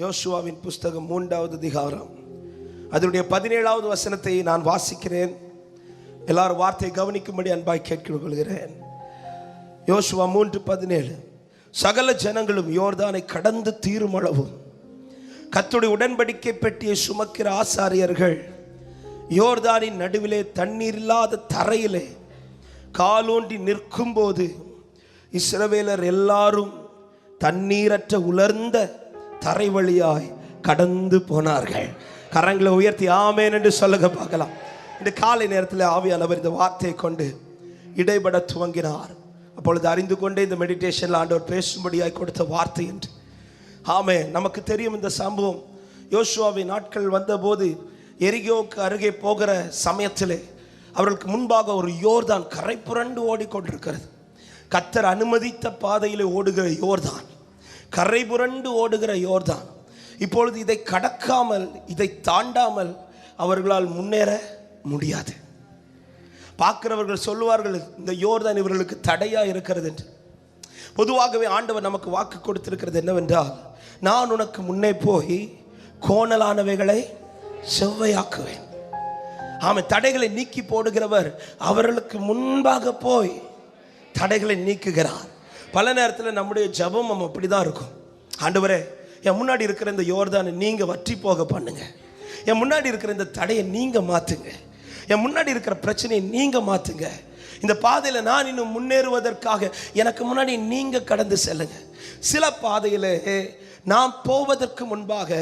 யோசுவாவின் புஸ்தகம் 3வது அதிகாரம் அதனுடைய 17வது வசனத்தை நான் வாசிக்கிறேன். எல்லாரும் வார்த்தையை கவனிக்கும்படி அன்பாய் கேட்டுக்கொள்கிறேன். யோசுவா 3:17. சகல ஜனங்களும் யோர்தானை கடந்து தீருமளவும் கர்த்தருடைய உடன்படிக்கை பெட்டியை சுமக்கிற ஆசாரியர்கள் யோர்தானின் நடுவிலே தண்ணீர் இல்லாத தரையிலே காலூன்றி நிற்கும் போது இஸ்ரவேலர் எல்லாரும் தண்ணீரற்ற உலர்ந்த தரை வழியாய் கடந்து போனார்கள். கரங்களை உயர்த்தி ஆமென் என்று சொல்லுங்க பார்க்கலாம். இந்த காலை நேரத்தில் ஆவியானவர் இந்த வார்த்தையை கொண்டு இடைபட துவங்கினார். அப்பொழுது அறிந்து கொண்டே இந்த மெடிடேஷனில் ஆண்டவர் பேசும்படியாய் கொடுத்த வார்த்தை என்று. ஆமென். நமக்கு தெரியும் இந்த சம்பவம். யோசுவாவின் நாட்கள் வந்தபோது எரிகோவுக்கு அருகே போகிற சமயத்திலே அவர்களுக்கு முன்பாக ஒரு யோர்தான் கரை புரண்டு ஓடிக்கொண்டிருக்கிறது. கர்த்தர் அனுமதித்த பாதையிலே ஓடுகிற யோர்தான், கரை புரண்டு ஓடுகிற யோர்தான். இப்பொழுது இதை கடக்காமல், இதை தாண்டாமல் அவர்களால் முன்னேற முடியாது. பார்க்கிறவர்கள் சொல்லுவார்கள், இந்த யோர்தான் இவர்களுக்கு தடையா இருக்கிறது என்று. பொதுவாகவே ஆண்டவர் நமக்கு வாக்கு கொடுத்திருக்கிறது என்னவென்றால், நான் உனக்கு முன்னே போய் கோணலானவைகளை செவ்வையாக்குவேன். ஆமாம், தடைகளை நீக்கி போடுகிறவர் அவர்களுக்கு முன்பாக போய் தடைகளை நீக்குகிறார். பல நேரத்தில் நம்முடைய ஜெபம் நம்ம அப்படிதான் இருக்கும். ஆண்டவரே, என் முன்னாடி இருக்கிற இந்த யோர்தானை நீங்க வற்றி போக பண்ணுங்க, என் முன்னாடி இருக்கிற இந்த தடையை நீங்க மாத்துங்க, என் முன்னாடி இருக்கிற பிரச்சனையை நீங்க மாத்துங்க, இந்த பாதையில் நான் இன்னும் முன்னேறுவதற்காக எனக்கு முன்னாடி நீங்க கடந்து செல்லுங்க. சில பாதையிலே நாம் போவதற்கு முன்பாக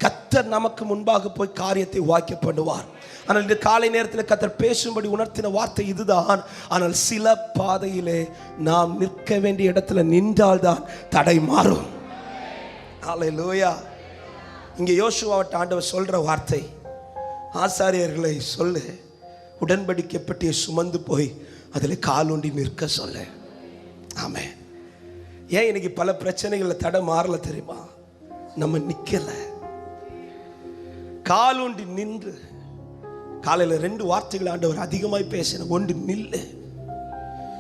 கர்த்தர் நமக்கு முன்பாக போய் காரியத்தை வாக்கிய பண்ணுவார். ஆனால் இந்த காலை நேரத்தில் கர்த்தர் பேசும்படி உணர்த்தின வார்த்தை இதுதான். ஆனால் சில பாதையிலே நாம் நிற்க வேண்டிய இடத்துல நின்றால்தான் தடை மாறும். ஹல்லேலூயா. இங்கே யோசுவாவிட்ட ஆண்டவர் சொல்ற வார்த்தை, ஆசாரியர்களை சொல்லு, உடன்படிக்கை பெட்டியை சுமந்து போய் அதில் காலூண்டி நிற்க சொல்ல. ஆமென். ஏன் இன்னைக்கு பல பிரச்சனைகளில் தடை மாறல தெரியுமா? நம்ம நிற்கல. காலூண்டி நின்று. காலையில் 2 வார்த்தைகள் ஆண்டவர் அதிகமாய் பேசின. ஒன்று, நில்லு.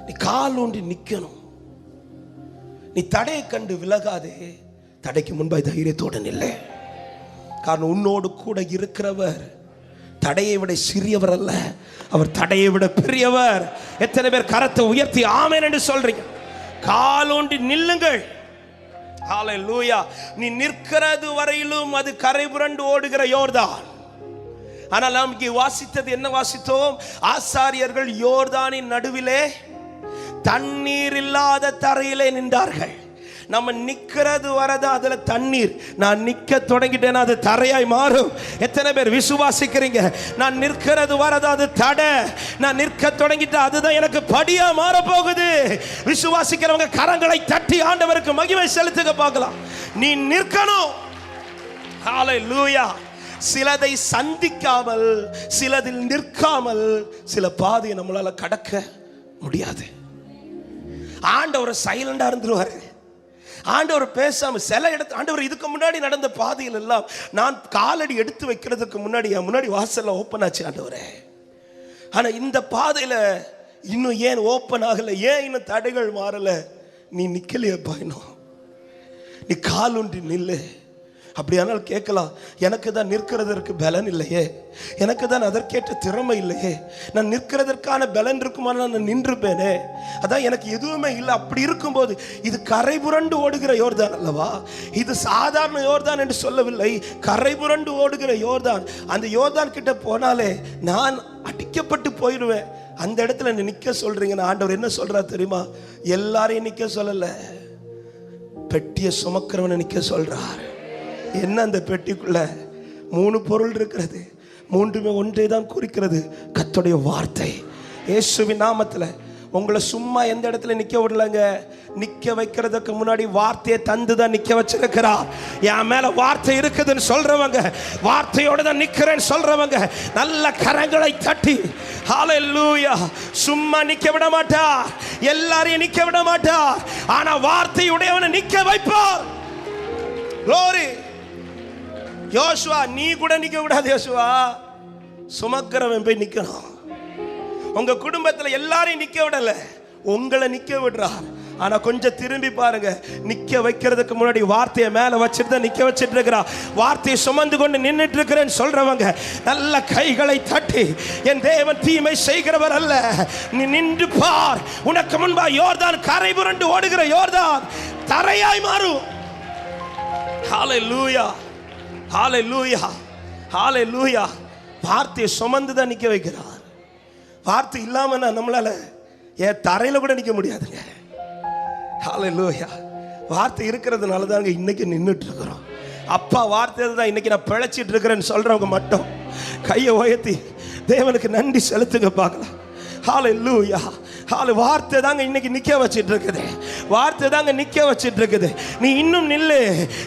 நீ காலூண்டி நிற்கணும். நீ தடையை கண்டு விலகாதே, தடைக்கு முன்பாய் தைரியத்தோடு நில்லை. காரணம், உன்னோடு கூட இருக்கிறவர் தடையை விட சிறியவர் அல்ல, அவர் தடையை விட பெரியவர். எத்தனை பேர் கரத்தை உயர்த்தி ஆமென் என்று சொல்றீங்க? காலூண்டி நில்லுங்கள். ஹல்லேலூயா. நீ நிற்கிறது வரையிலும் அது கரை புரண்டு ஓடுகிற யோர்தான். ஆனால் நாம் இங்கே வாசித்தது என்ன வாசித்தோம்? ஆசாரியர்கள் யோர்தானின் நடுவிலே தண்ணீர் இல்லாத தரையிலே நின்றார்கள். நம்ம நிக்கிறது வரதா அதுல தண்ணீர். நான் நிக்க தொடங்கிட்டேன்னா அது தரையாய் மாறும். எத்தனை பேர் விசுவாசிக்கிறீங்க? நான் நிற்கிறது வரதா அது தடை, நான் நிற்க தொடங்கிட்டா அதுதான் எனக்கு படியா மாற போகுது. விசுவாசிக்கிறவங்க கரங்களை தட்டி ஆண்டவருக்கு மகிமை செலுத்துக பார்க்கலாம். நீ நிற்கணும். ஹல்லேலூயா. சிலதை சந்திக்காமல், சிலதில் நிற்காமல் சில பாதையை நம்மளால கடக்க முடியாது. ஆண்டவர் சைலண்டா இருந்துருவாரு. ஆண்டவர் பேசாம சில இடத்து ஆண்டவர் இதுக்கு முன்னாடி நடந்த பாதையில் எல்லாம் நான் காலடி எடுத்து வைக்கிறதுக்கு முன்னாடி என் முன்னாடி வாசல்ல ஓப்பன் ஆச்சு ஆண்டவரே. ஆனா இந்த பாதையில இன்னும் ஏன் ஓப்பன் ஆகல? ஏன் இன்னும் தடைகள் மாறல? நீ நிக்கலையப்பா, இன்னும் நீ காலூன்றி நில்லு. அப்படியானால் கேட்கலாம், எனக்கு தான் நிற்கிறதற்கு பலன் இல்லையே, எனக்கு தான் அதற்கேற்ற திறமை இல்லையே, நான் நிற்கிறதற்கான பலன் இருக்குமானால் நான் நின்றுப்பேனே, அதான் எனக்கு எதுவுமே இல்லை. அப்படி இருக்கும்போது இது கரை புரண்டு ஓடுகிற யோர்தான் அல்லவா? இது சாதாரண யோர்தான் என்று சொல்லவில்லை, கரை புரண்டு ஓடுகிற யோர்தான். அந்த யோர்தான் கிட்ட போனாலே நான் அடிக்கப்பட்டு போயிடுவேன். அந்த இடத்துல நிற்க சொல்றீங்கன்னு ஆண்டவர் என்ன சொல்றார் தெரியுமா? எல்லாரையும் நிற்க சொல்லல, பெட்டியை சுமக்கிறவனை நிற்க சொல்றார். என்ன அந்த பெட்டிக்குள்ள 3 பொருள் இருக்கிறது. 3மே ஒன்றே தான் குறிக்கிறது, கர்த்தருடைய வார்த்தை. இயேசுவின் நாமத்தில் உங்களை சும்மா எந்த இடத்துல நிக்க விடலங்க. நிக்க வைக்கிறதுக்கு முன்னாடி வார்த்தையை தந்து தான் நிக்க வச்சிருக்கிறார். என் மேல வார்த்தை இருக்குதுன்னு சொல்றவங்க, வார்த்தையோட தான் நிக்கிறேன்னு சொல்றவங்க நல்ல கரங்களை தட்டி ஹல்லேலூயா. சும்மா நிக்க விட மாட்டார், எல்லாரையும் நிக்க விட மாட்டார். ஆனா வார்த்தையுடையவனை நிக்க வைப்பார். glory. யோசுவா, நீ கூட நிக்க விடாது. யோசுவா, சுமக்கிறவன் போய் நிக்கணும். உங்க குடும்பத்தில் எல்லாரையும் நிக்க விடல, உங்களை நிக்க விடுறார். ஆனா கொஞ்சம் திரும்பி பாருங்க, நிக்க வைக்கிறதுக்கு முன்னாடி வார்த்தையை மேல வச்சுட்டு தான் நிக்க வச்சிட்டு இருக்கிறா. வார்த்தையை சுமந்து கொண்டு நின்றுட்டு இருக்கிறேன்னு சொல்றவங்க நல்ல கைகளை தட்டி, என் தேவன் தீமை செய்கிறவர் அல்ல, நீ நின்று பார், உனக்கு முன்பா யோர்தான் கரை புரண்டு ஓடுகிற யோர்தான் தரையாய் மாறும். ஹல்லேலூயா, ஹல்லேலூயா, ஹல்லேலூயா. வார்த்தையை சுமந்து தான் நிக்க வைக்கிறார். வார்த்தை இல்லாம நம்மளால ஏன் தரையில கூட நிக்க முடியாதுங்க. ஹல்லேலூயா. வார்த்தை இருக்கிறதுனால தான் இன்னைக்கு நின்றுட்டு இருக்கிறோம். அப்பா வார்த்தை தான் இன்னைக்கு நான் பிழைச்சிட்டு இருக்கிறேன்னு சொல்றவங்க மட்டும் கையை உயர்த்தி தேவனுக்கு நன்றி செலுத்துங்க பார்க்கலாம். ஹல்லேலூயா. வார்த்தை தாங்க இன்னைக்கு நிக்க வச்சிட்டு இருக்குது. வார்த்தை தாங்க நிக்க வச்சிட்டு இருக்குது. நீ இன்னும் நில்லு.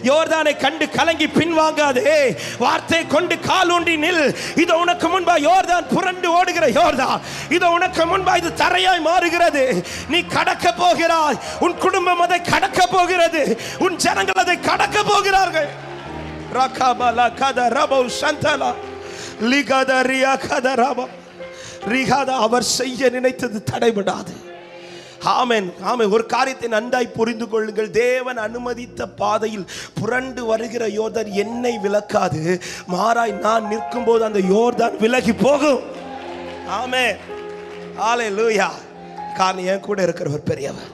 யோர்தானை கண்டு கலங்கி பின்வாங்காதே. வார்த்தை கொண்டு கால் ஊன்றி நில். இது உனக்கு முன்பா யோர்தான் புரண்டு ஓடுகிற யோர்தான். இது உனக்கு முன்பா இது தரையாய் மாறுகிறது. நீ கடக்க போகிறாய். உன் குடும்பம் அதை கடக்க போகிறது. உன் ஜனங்கள் அதை கடக்க போகிறார்கள். ரகபல கதரபோ சந்தலா லிகதரியா கதரபா ரிகாதா. அவர் செய்ய நினைத்தது தடைபடாது. ஆமென், ஆமென். ஒரு காரியத்தை நன்றாய் புரிந்து கொள்ளுங்கள். தேவன் அனுமதித்த பாதையில் புரண்டு வருகிற யோர்தான் என்னை விலக்காது. மாறாய் நான் நிற்கும் போது அந்த யோர்தான் விலகி போகும். ஆமென், ஹல்லேலூயா. காரணம் என் கூட இருக்கிறவர் பெரியவர்.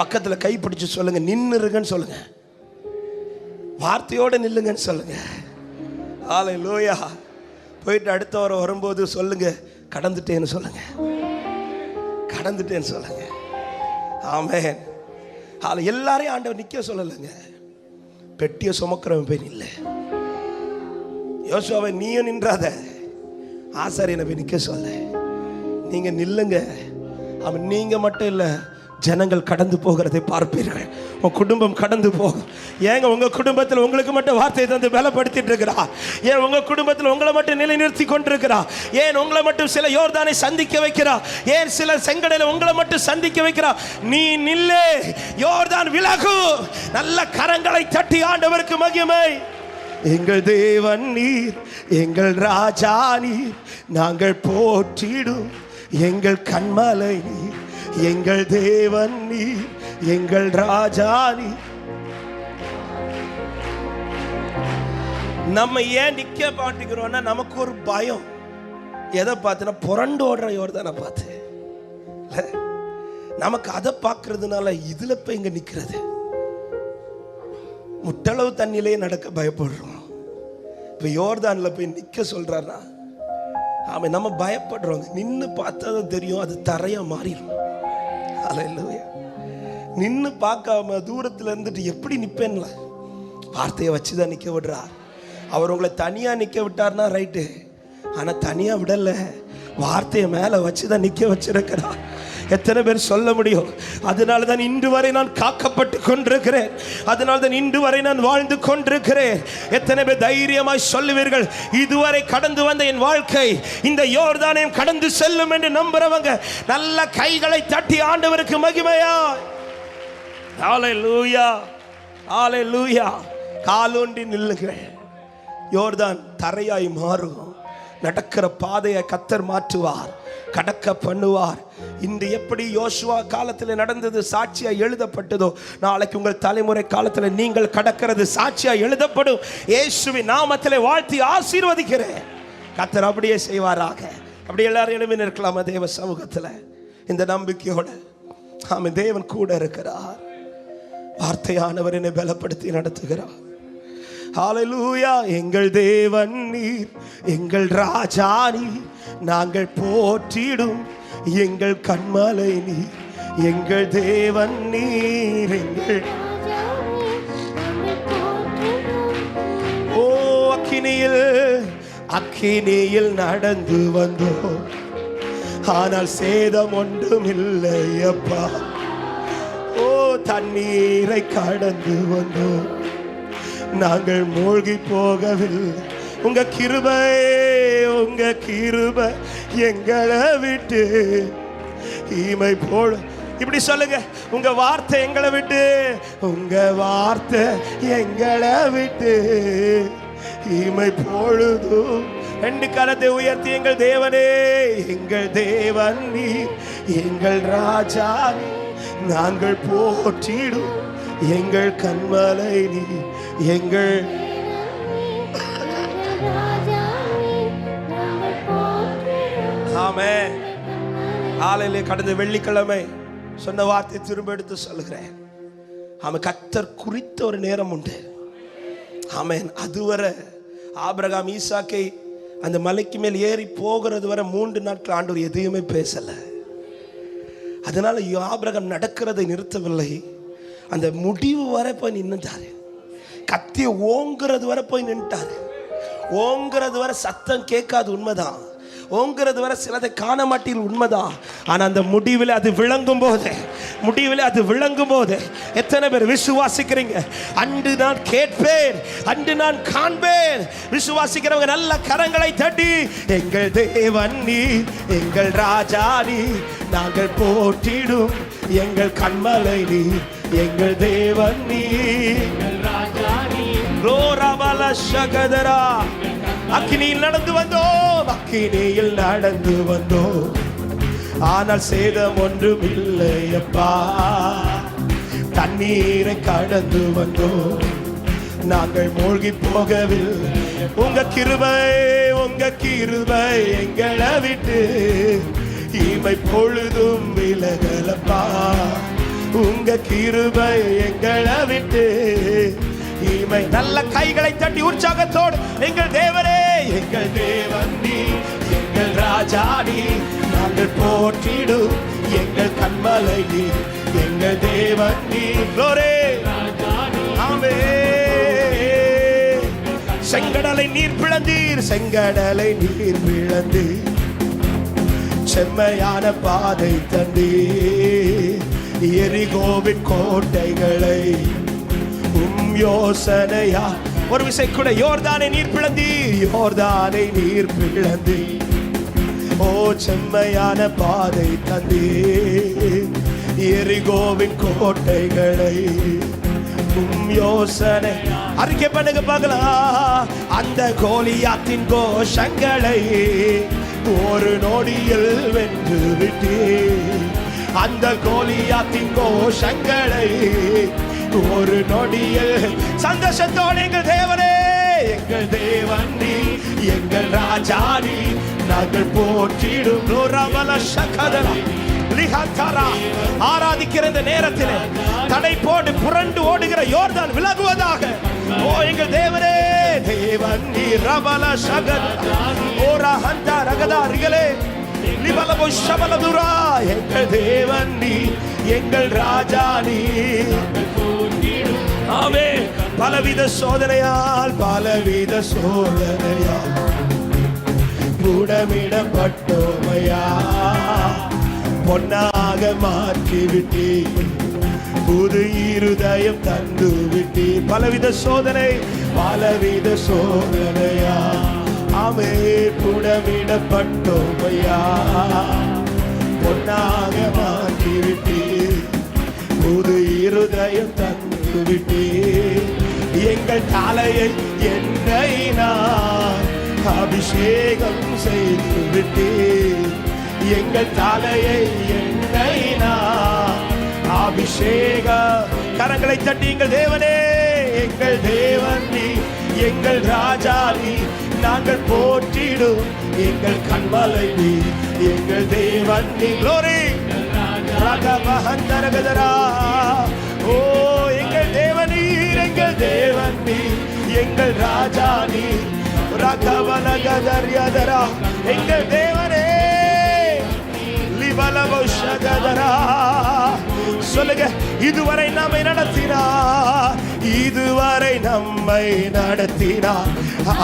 பக்கத்தில் கை பிடிச்சு சொல்லுங்க, நின்னுருங்கன்னு சொல்லுங்க, வார்த்தையோடு நில்லுங்கன்னு சொல்லுங்க. ஹல்லேலூயா. போயிட்டு அடுத்த வாரம் வரும்போது சொல்லுங்க, கடந்துட்டேன்னு சொல்லுங்க, கடந்துட்டேன்னு சொல்லுங்க. ஆமென். எல்லாரையும் ஆண்டவர் நிக்க சொல்லலைங்க. பெட்டியை சுமக்கிறவன் போய் நில்ல. யோசுவாவை நீயும் நின்றாத, ஆசாரியனை போய் நிக்க சொல்ல. நீங்க நில்லுங்க. அவன் நீங்க மட்டும் இல்ல, ஜனங்கள் கடந்து போகிறதை பார்ப்பீர்கள். உன் குடும்பம் கடந்து போகும். ஏங்க உங்க குடும்பத்தில் உங்களுக்கு மட்டும் வார்த்தையை தந்து பலப்படுத்திட்டு இருக்கிறா? ஏன் உங்க குடும்பத்தில் உங்களை மட்டும் நிலைநிறுத்தி கொண்டிருக்கிறா? ஏன் உங்களை மட்டும் சில யோர்தானை சந்திக்க வைக்கிறா? ஏன் சில செங்கடலை உங்களை மட்டும் சந்திக்க வைக்கிறா? நீ நில்லே, யோர்தான் விலகு. நல்ல கரங்களை தட்டி ஆண்டவருக்கு மகிமை. எங்கள் தேவன் நீர், எங்கள் ராஜா நீர், நாங்கள் போற்றிடும் எங்கள் கண்மலை நீர். எங்கள் தேவன் நீர், எங்கள் ராஜா நீர். நம்ம ஏன் நிக்க மாட்டேங்கிறோம்னா நமக்கு ஒரு பயம். எதை பார்த்துனா புரண்டு ஓடுற யோர்தானை பார்த்து. நமக்கு அதை பார்க்கறதுனால இதுல போய் இங்க நிக்கிறது. முட்டளவு தண்ணியிலே நடக்க பயப்படுறோம். இப்ப யோர்தான்ல போய் நிக்க சொல்றாருன்னா ஆமா நம்ம பயப்படுறோம். நின்னு பார்த்தா தெரியும் அது தரையா மாறிடும். ஹல்லேலூயா. நின்னு பார்க்காம தூரத்துல இருந்துட்டு எப்படி நிப்பேன்ல, வார்த்தையை வச்சுதான் நிக்க விடுறார். அவர் உங்களை தனியா நிக்க விட்டார்னா ரைட்டு, ஆனா தனியா விடல, வார்த்தையை மேல வச்சுதான் நிக்க வச்சிருக்கிறார். எத்தனை பேர் சொல்ல முடியும்? அதனால தான் இன்று வரை நான் காக்கப்பட்டு கொண்டிருக்கிறேன். அதனால தான் இன்று வரை நான் வாழ்ந்து கொண்டிருக்கிறேன். எத்தனை பேர் தைரியமாய் சொல்லுவீர்கள், இதுவரை கடந்து வந்த என் வாழ்க்கை இந்த யோர்தானையும் கடந்து செல்லும் என்று நம்புறவங்க நல்ல கைகளை தட்டி ஆண்டவருக்கு மகிமையா. ஹல்லேலூயா, ஹல்லேலூயா. காலூன்றி நில்லுங்கள். யோர்தான் தரையாய் மாறும். நடக்கிற பாதையை கர்த்தர் மாற்றுவார், கடக்க பண்ணுவார். இன்று எப்படி யோசுவா காலத்தில் நடந்தது சாட்சியா எழுதப்பட்டதோ, நாளைக்கு உங்கள் தலைமுறை காலத்தில் நீங்கள் கடக்கிறது சாட்சியா எழுதப்படும். இயேசுவின் நாமத்திலே வாழ்த்தி ஆசீர்வதிக்கிறேன். கர்த்தர் அப்படியே செய்வாராக. அப்படி எல்லாரும் எழுப்பி நிற்கலாமா தேவ சமூகத்தில் இந்த நம்பிக்கையோட? ஆமென். தேவன் கூட இருக்கிறார். வார்த்தையானவர் என்னை பலப்படுத்தி நடத்துகிறார். ஹல்லேலூயா. எங்கள் தேவன் நீர், எங்கள் ராஜா நீர், நாங்கள் போற்றிடும் எங்கள் கண்மலை நீர். எங்கள் தேவன் நீர், எங்கள் ஓ அக்கினியில் நடந்து வந்தோம், ஆனால் சேதம் ஒன்றும் இல்லை அப்பா. ஓ தண்ணீரை கடந்து வந்தோம், நாங்கள் மூழ்கி போகவில்லை. உங்க கிருபை எங்களை விட்டு இமை போல. இப்படி சொல்லுங்க, உங்க வார்த்தை எங்களை விட்டு, உங்க வார்த்தை எங்களை விட்டு இமை பொழுதும். ரெண்டு கரத்தை உயர்த்தி, எங்கள் தேவனே, எங்கள் தேவன் நீர், எங்கள் ராஜா, நாங்கள் போற்றிடும் எங்கள் கண்மலை நீ எங்கள் ஆமென். ஆலையிலே கடந்த வெள்ளிக்கிழமை சொன்ன வார்த்தை திரும்ப எடுத்து சொல்கிறேன். ஆமென். கர்த்தர் குறித்த ஒரு நேரம் உண்டு. ஆமென். அதுவரை ஆபிரகாம் ஈசாக்கை அந்த மலைக்கு மேல் ஏறி போகிறது வரை 3 நாட்கள் ஆண்டவர் எதையுமே பேசல. அதனால ஆபிரகாம் நடக்கிறதை நிறுத்தவில்லை. அந்த முடிவு வரை போய் நின்னுட்டாரு. கத்திய ஓங்குறது வரை போய் நின்றுட்டாரு. ஓங்குறது வரை சத்தம் கேட்காது, உண்மைதான். ஓங்குறது வரை சிலதை காண மாட்டீர்கள், உண்மைதான். ஆனா அந்த முடிவில் அது விளங்கும் போது எத்தனை பேர் விசுவாசிக்கிறீங்க? அன்று நான் கேட்பேன், அன்று நான் காண்பேன். விசுவாசிக்கிறவங்க நல்ல கரங்களை தட்டி, எங்கள் தேவன் நீ, எங்கள் ராஜா நீ, நாங்கள் போற்றிடும் எங்கள் கண்மலை நீ, எங்கள் தேவன் நீ, எங்கள் ராஜா நீ. ரோரபல சகதரா. அக்கினியில் நடந்து வந்தோம், ஆனால் சேதம் ஒன்றும் இல்லையப்பா. தண்ணீரை கடந்து வந்தோம், நாங்கள் மூழ்கி போகவில்லை. உங்க கிருபை எங்களை விட்டு இமை பொழுதும் விலகலப்பா. உங்க கிருபை எங்களை விட்டு இமை. நல்ல கைகளை தட்டி உற்சாகத்தோடு, எங்கள் தேவனே, எங்கள் தேவன் நீ, எங்கள் ராஜா நீ, நாங்கள் போற்றிடும் எங்கள் கண்மலை நீ, எங்கள் தேவன் நீ. ஆமென். செங்கடலை நீர் பிளந்தீர், செம்மையான பாதை தந்தீர். எரிகோவின் கோட்டைகளை யோசனையா. ஒரு விசை கூட, யோர்தானை நீர் பிளந்தீர். ஓ செம்மையான பாதை தந்தீர். எரிகோவின் கோட்டைகளை யோசனை. அறிக்கை பண்ணுங்க பார்க்கலாம். அந்த கோலியாத்தின் கோஷங்களை ஒரு நொடியில் வென்று விட்டீர். அந்த கோலியாத்தின் கோஷங்களை ஒரு நொடியில். சந்தோஷத்தோடு, எங்கள் தேவனே, எங்கள் தேவன் நீ, எங்கள் ராஜா நீ, நாங்கள் போற்றிடும். ஆராதிக்கிற இந்த நேரத்தில் தடை போட்டு புரண்டு ஓடுகிற யோர்தான் விலகுவதாக. ஓ எங்கள் தேவனே, தேவன் நீ. ரபல சகத் ஓரா ஹந்தா ரகதா ரிகலே லிபலபோ ஷபலதுரா. எங்கள் தேவன் நீ, எங்கள் ராஜா நீ. ஆமென். பலவித சோதனையால் கூடமிடப்பட்டோமையா, பொன்னாக மாற்றிவிட்டே, புது இருதயம் தந்து விட்டே. பலவித சோதனையா, ஆமே, கூடமிடப்பட்டோமையா, பொன்னாக மாற்றிவிட்டே, புது இருதயம் தந்து விட்டே. எங்கள் தலையை எண்ணெய் நான் அபிஷேகம் செய்து விட்டே. எங்கள் தலையை எண்ணெய் நான் அபிஷேக. கரங்களை தட்டி, எங்கள் தேவனே, எங்கள் தேவன் நீ, எங்கள் ராஜா நீ, நாங்கள் போற்றிடும் எங்கள் கண்மலை நீ, எங்கள் தேவன் நீ. க்ளோரி ரகபஹந்தரகதரா. ஓ எங்கள் தேவனீர், எங்கள் தேவன் நீ, எங்கள் ராஜா நீ. ரகவனகதர்யதரா. எங்கள் தேவனே, லிபலபஷகதரா. சொல்லுங்க, இதுவரை நம்மை நடத்தினார்,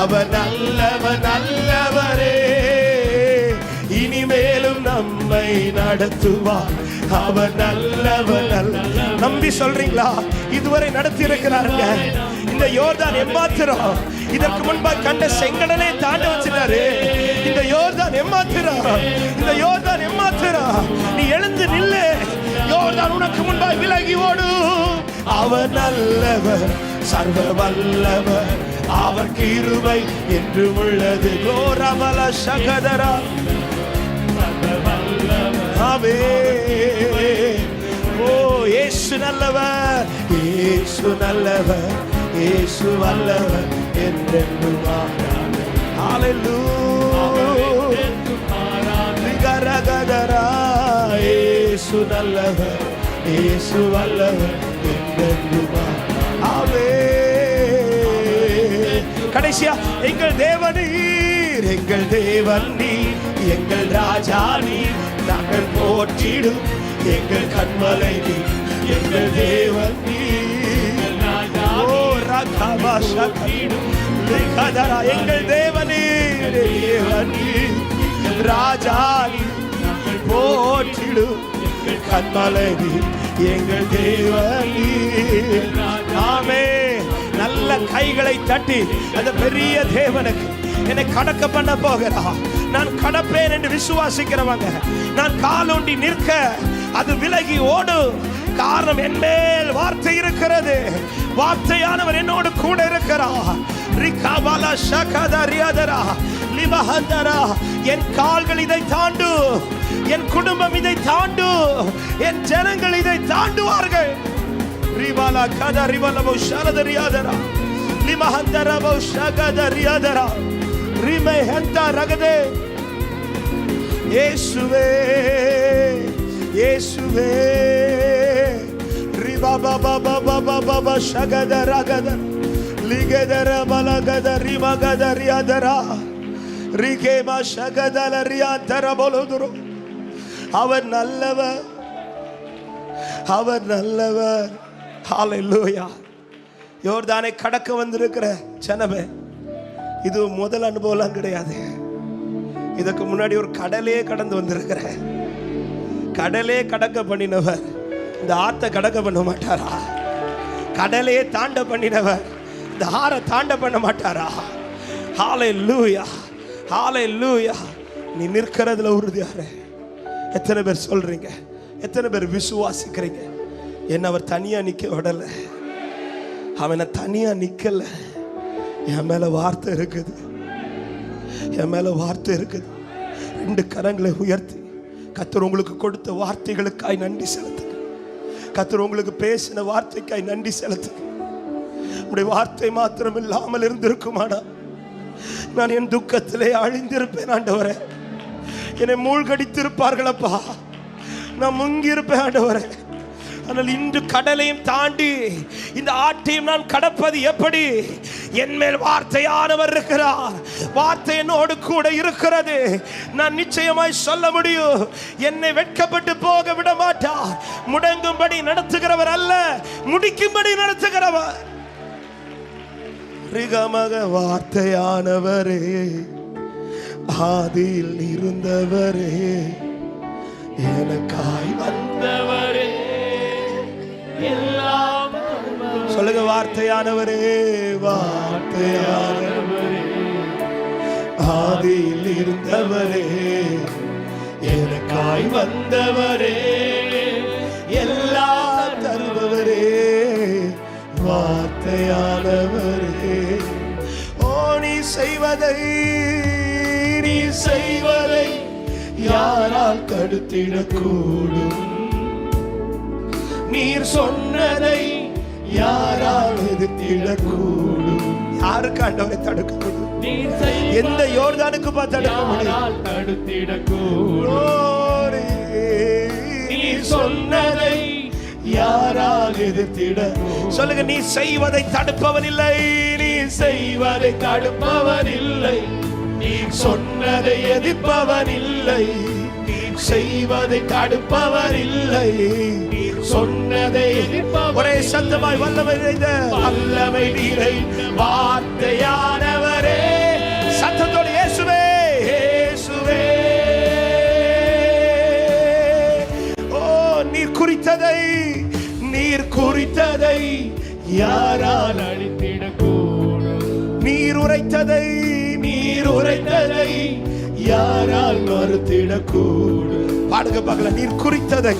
அவர் நல்லவரே. இனிமேலும் நம்மை நடத்துவார், அவர் நல்லவர். நம்பி சொல்றீங்களா? இதுவரை நடத்தி இருக்கிறாருங்க. இந்த யோர்தான் எம்மாத்திரம். இதற்கு முன்பாக கண்ட செங்கடலே தாண்ட வச்சிருக்காரு. இந்த யோர்தான் எம்மாத்திரம். நீ எழுந்து நில்லு. யோர்தான் உனக்கு முன்பாக விலகி ஓடு. அவர் நல்லவர், சர்வ வல்லவர், அவர் கிருபை என்று உள்ளது. கோரபல சகதரா. ஓ இயேசு நல்லவர், இயேசு நல்லவர், இயேசு வல்லவர் என்றென்றும் மாறாதவர். ஹல்லேலூயா. கரகதரா. இயேசு நல்லவர், இயேசு வல்லவர் என்றென்றும் மாறாதவர். கடைசியா எங்கள் தேவன் நீர், எங்கள் தேவன் நீர், எங்கள் ராஜா நீர், நாங்கள் போற்றிடும் எங்கள் கண்மலை நீர், எங்கள் தேவன் நீர். ஓ ரகமா சகிடும் லிகதரா. எங்கள் தேவன் நீர், தேவன் நீர், ராஜா நீர், நாங்கள் போற்றிடும் எங்கள் கண்மலை நீர், எங்கள் தேவன் நீர். ஆமென். நல்ல கைகளை தட்டி அந்த பெரிய தேவனுக்கு என்னை கடக்க பண்ண போகிறா. நான் கடப்பேன் என்று விசுவாசிக்கிறவங்க, நான் காலோண்டி நிற்க அது விலகி ஓடும். காரணம் என் மேல் வார்த்தை இருக்கிறது, வார்த்தையானவர் என்னோடு கூட இருக்கிறார். ரிகாபாலா ஷகதா ரியாதரா லிமஹந்தரா. என் கால்கள் இதை தாண்டு, என் குடும்பம் இதை தாண்டு, என் ஜனங்கள் இதை தாண்டுவார்கள். ரிவாலா கதா ரிவலபோ ஷரதரியாதரா லிமஹந்தரபோ ஷகதரியாதரா ரிமே ஹந்தா ரகதே. இயேசுவே இயேசுவே ரிபாபாபாபாபாபாபா ஷகதரகத லிகதர மலகத ரிமகதரியாதரா ரிகேமா ஷகதலரியாந்தர போலதுரு. அவர் நல்லவர், அவர் நல்லவர். ஹல்லேலூயா. யோர்தானை கடக்க வந்திருக்கிற ஜனமே, இது முதல் அனுபவம் கிடையாது. இதுக்கு முன்னாடி ஒரு கடலே கடந்து வந்திருக்கிற, கடலே கடக்க பண்ணினவர் இந்த ஆத்தை கடக்க பண்ண மாட்டாரா? கடலே தாண்ட பண்ணினவர் இந்த ஆறை தாண்ட பண்ண மாட்டாரா? ஹல்லேலூயா, ஹல்லேலூயா. நீ நிற்கிறதுல உறுதியாரு. எத்தனை பேர் சொல்றீங்க? எத்தனை பேர் விசுவாசிக்கிறீங்க? என்ன அவர் தனியா நிக்க விடல, அவனை தனியா நிக்கல. என் மேல வார்த்தை இருக்குது, என் மேல வார்த்தை இருக்குது. ரெண்டு கரங்களை உயர்த்தி கர்த்தர் உங்களுக்கு கொடுத்த வார்த்தைகளுக்காய் நன்றி செலுத்துங்க. கர்த்தர் உங்களுக்கு பேசின வார்த்தைக்காய் நன்றி செலுத்துங்க. உடைய வார்த்தை மாத்திரம் இல்லாமல் இருந்திருக்குமாடா, நான் என் துக்கத்திலே அழிந்திருப்பேன். ஆண்டவரே, என்னை மூழ்கடித்திருப்பார்களப்பா, நான் முங்கி இருப்பேன் ஆண்டவரே. ஆனால் இன்று கடலையும் தாண்டி இந்த ஆட்டையும் நான் கடப்பது எப்படி? என் மேல் வார்த்தையானவர் இருக்கிறார், வார்த்தை என்னோடு கூட இருக்கிறது. நான் நிச்சயமாய் சொல்ல முடியும், என்னை வெட்கப்பட்டு போக விட மாட்டார். முடங்கும்படி நடத்துகிறவர் அல்ல, முடிக்கும்படி நடத்துகிறவர். ரிகமக வார்த்தையானவரே, ஆதியில் இருந்தவரே, எனக்காய் வந்தவரே, எல்லாம் சொல்லுங்க. வார்த்தையானவரே, வார்த்தையானவரே, ஆதியில் இருந்தவரே, எனக்காய் வந்தவரே, எல்லாம் தருபவரே, வார்த்தையானவரே. ஓ நீ செய்வதை யாரால் தடுத்திடக்கூடும்? நீர் சொன்னதை யாரால் எதிர்த்திடக்கூடும்? யாருக்கு ஆண்டவரை தடுக்க முடியும்? எந்த யோர்தானுக்கு தடுக்க முடியும்? தடுத்திடக்கூடும். நீர் சொன்னதை யாரால் எதிர்த்திட? சொல்லுங்க. நீ செய்வதை தடுப்பவன் இல்லை, நீ செய்வதை தடுப்பவன் இல்லை, நீ சொன்னதை எதிர்ப்பவன் இல்லை, நீ செய்வதை தடுப்பவர் இல்லை, நீ சொன்னதை ஒரே சத்தமாய் வல்லமை நிறைந்த வல்லமை நிறைந்த வார்த்தையானவரே. சத்தத்தோடு இயேசுவே, இயேசுவே. ஓ நீர் குறித்ததை யாரால் அழித்திடக்கூடும்? நீர் உரைத்ததை யாரால் மறுத்திடக்கூடும்? பாடுங்க பார்க்கலாம். நீர் குறித்ததை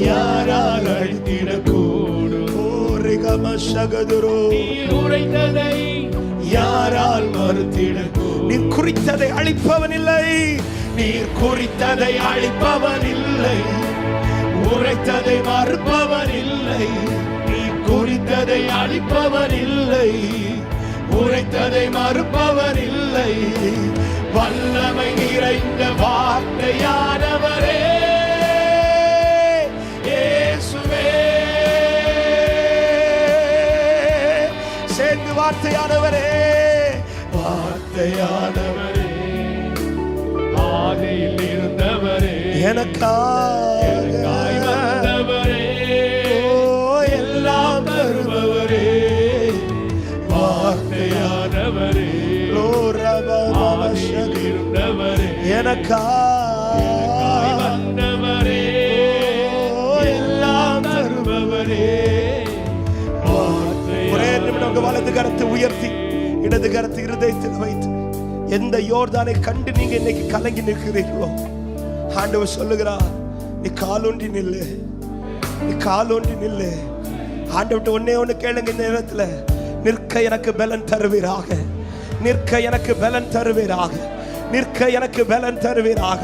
யாரால் அழித்திடக்கூடும்? ஓ ரிகமஷகதுரோ. நீர் உரைத்ததை யாரால் மறுத்திடக்கூடும்? நீர் குறித்ததை அழிப்பவன் இல்லை, நீர் குறித்ததை அழிப்பவன் இல்லை. ஓ உரைத்ததை மறுப்பவர் இல்லை, நீ குறித்ததை அழிப்பவர் இல்லை. உரைத்ததை மறுப்பவர் இல்லை, வல்லமை நிறைந்த வார்த்தையானவரே இயேசுவே. சேர்ந்து வார்த்தையானவரே, வார்த்தையானவரே, ஆதியில் இருந்தவரே, எனக்காய் வந்தவரே, எல்லாம் தருபவரே, வார்த்தையானவரே, ஆதியில் இருந்தவரே, எனக்காய் வந்தவரே, எல்லாம் தருபவரே. ஒரே நிமிடம் வலது கரத்தை உயர்த்தி இடது கரத்தை இருதயத்தில் வைத்து எந்த யோர்தானை கண்டு நீங்க இன்னைக்கு கலங்கி நிற்கிறீர்களோ, ஆண்டவர் சொல்லுகிறார், நீ காலொன்றி நில்லு, நீ காலொன்றி நில்லு. ஆண்டவர்கிட்ட ஒன்னே ஒண்ணு கேளுங்க, இந்த நேரத்துல நிற்க எனக்கு பலன் தருவீராக, நிற்க எனக்கு பலன் தருவீராக, நிற்க எனக்கு பலன் தருவீராக.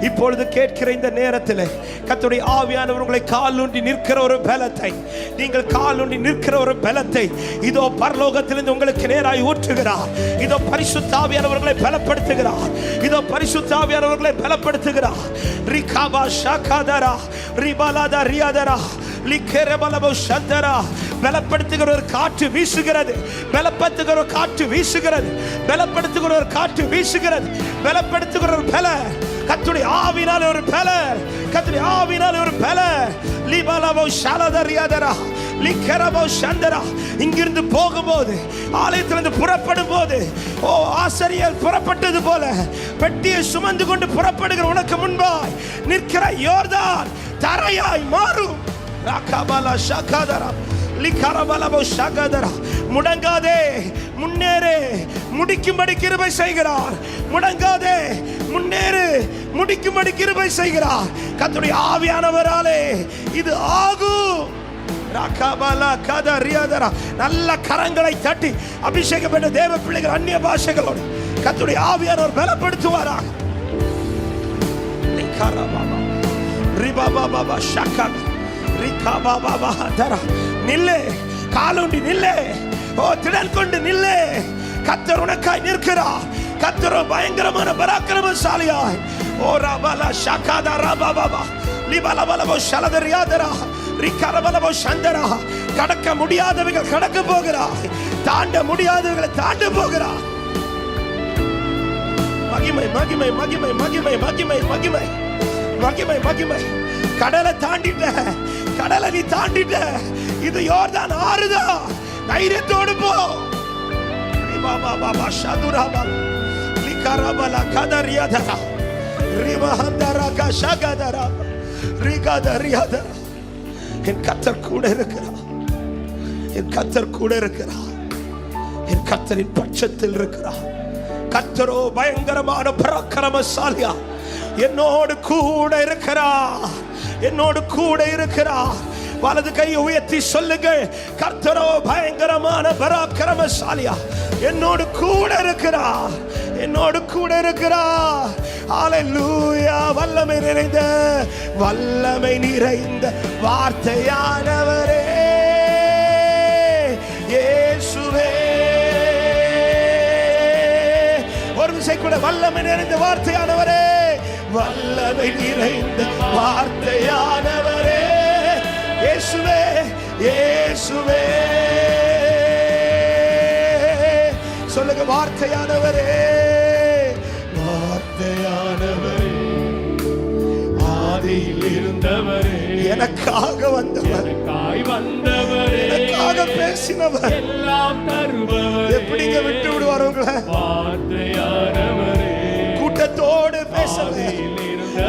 இப்பொழுது கேட்கிற இந்த நேரத்தில் கர்த்தருடைய ஆவியானவர் உங்களை காலூன்றி நிற்கிற ஒரு பலத்தை, நீங்கள் காலூன்றி நிற்கிற ஒரு பலத்தை இதோ பரலோகத்திலிருந்து உங்களுக்கு நேராய் ஊற்றுகிறார். இதோ பரிசுத்த ஆவியானவர்களை பலப்படுத்துகிறார், இதோ பரிசுத்த ஆவியானவர்களை பலப்படுத்துகிறார். ரிகாபா ஷாகாதரா ரிபாலாதா ரியாதரா லிகேரபலபோ ஷந்தரா. பலப்படுத்துகிற ஒரு காற்று வீசுகிறது, பலப்படுத்துகிற ஒரு காற்று வீசுகிறது, பலப்படுத்துகிற ஒரு காற்று வீசுகிறது, பலப்படுத்துகிற ஒரு பல கர்த்தருடைய ஆவியினாலே ஒரு பல, கர்த்தருடைய ஆவியினாலே ஒரு பல. லிபாலபோ ஷாலதரியாதரா லிகேரபோ ஷந்தரா. இங்கிருந்து போகும்போது, ஆலயத்திலிருந்து புறப்படும் போது, ஓ ஆசாரியர் புறப்பட்டது போல பெட்டியை சுமந்து கொண்டு புறப்படுகிற உனக்கு முன்பாய் நிற்கிற யோர்தான் தரையாய் மாறும். ராகாபாலா ஷாகாதரா லிகரபலபோ ஷாகாதரா. முடங்காதே, முன்னேறு, முடிக்கும்படி கிருபை செய்கிறார். முடங்காதே, முன்னேறு, முடிக்கும்படி கிருபை செய்கிறார். கர்த்தருடைய ஆவியானவராலே இது ஆகும். ராகாபாலா கதரியாதரா. நல்ல கரங்களை தட்டி அபிஷேகம் பெற்ற தேவ பிள்ளைகள் அந்நிய பாஷைகளோடு கர்த்தருடைய ஆவியானவர் பலப்படுத்துவாராக. லிகரபாபா ரிபாபாபா ஷாகாதரா ரிகாபாபா தரா. நில்லே, காலூன்றி நில்லே, ஓ திடன் கொண்டு நில்லே. கர்த்தர் உனக்காய் நிற்கிறார். கர்த்தர் பயங்கரமான பராக்கிரமசாலியாய். ஓ ரபலா ஷாகாதரா பாபா லிபலபலபோ ஷலதரியாதரா ரிகரபலபோ ஷந்தரா. கடக்க முடியாதவர்கள் கடக்க போகிறார், தாண்ட முடியாதவர்களை தாண்ட போகிறார். மகிமை மகிமை மகிமை மகிமை மகிமை மகிமை மகிமை மகிமை. கடலை தாண்டிட்ட, கடலை நீ தாண்டிட்ட. இது யோர்தான் ஆறுதா, தைரியத்தோடு போ. ரிபாபா பாபா ஷதுராபா லிகரபலா கதரியாதரா ரிபஹந்தரா கஷகதரா ரிகதரியாதரா. என் கர்த்தர் கூட இருக்கிறார், என் கர்த்தர் கூட இருக்கிறார், என் கர்த்தரின் பட்சத்தில் இருக்கிறார். கர்த்தரோ பயங்கரமான பராக்கிரமசாலியா, என்னோடு கூட இருக்கிறார், என்னோடு கூட இருக்கிறார். வலது கையை உயர்த்தி சொல்லுங்கள், கர்த்தரோ பயங்கரமான பராக்கிரமசாலியா, என்னோடு கூட இருக்கிறார், என்னோடு கூட இருக்கிறார். ஹல்லேலூயா. வல்லமை நிறைந்த, வல்லமை நிறைந்த வார்த்தையானவரே இயேசுவே. ஒரு விசை கூட, வல்லமை நிறைந்த வார்த்தையானவரே, வல்லமை நிறைந்த வார்த்தையானவரே இயேசுவே இயேசுவே. சொல்லுங்க, வார்த்தையானவரே, வார்த்தையானவரே, ஆதியில் இருந்தவரே, எனக்காக வந்தவர், எனக்காய் வந்தவரே, எனக்காக பேசினவர், எல்லாம் தருபவரே. எப்படிங்க விட்டு விடுவார் உங்களை? வார்த்தையானவரே, கூட்டத்தோடு பேசவே,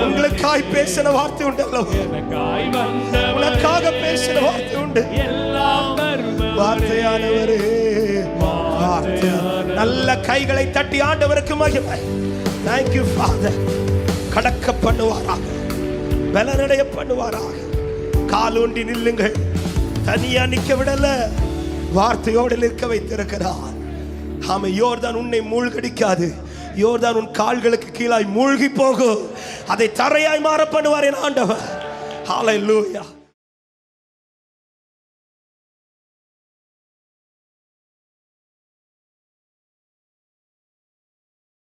உங்களுக்காய் பேசின வார்த்தை உண்டு அல்லவா? உனக்காக பேசின வார்த்தை உண்டு. வார்த்தையானவரே, நல்ல கைகளை தட்டி ஆண்டவருக்கு மகிமை. Thank you Father. கடக்க பண்ணுவாராக, பலனடைய பண்ணுவாராக. காலூன்றி நில்லுங்கள், தனியா நிக்க விடல, வார்த்தையோடு நிற்க வைத்திருக்கிறார். ஆமா, யோர்தான் உன்னை மூழ்கடிக்காது, யோர்தான் உன் கால்களுக்கு கீழாய் மூழ்கி போகும். அதை தரையாய் மாற பண்ணுவார் என் ஆண்டவர். ஹalleluya.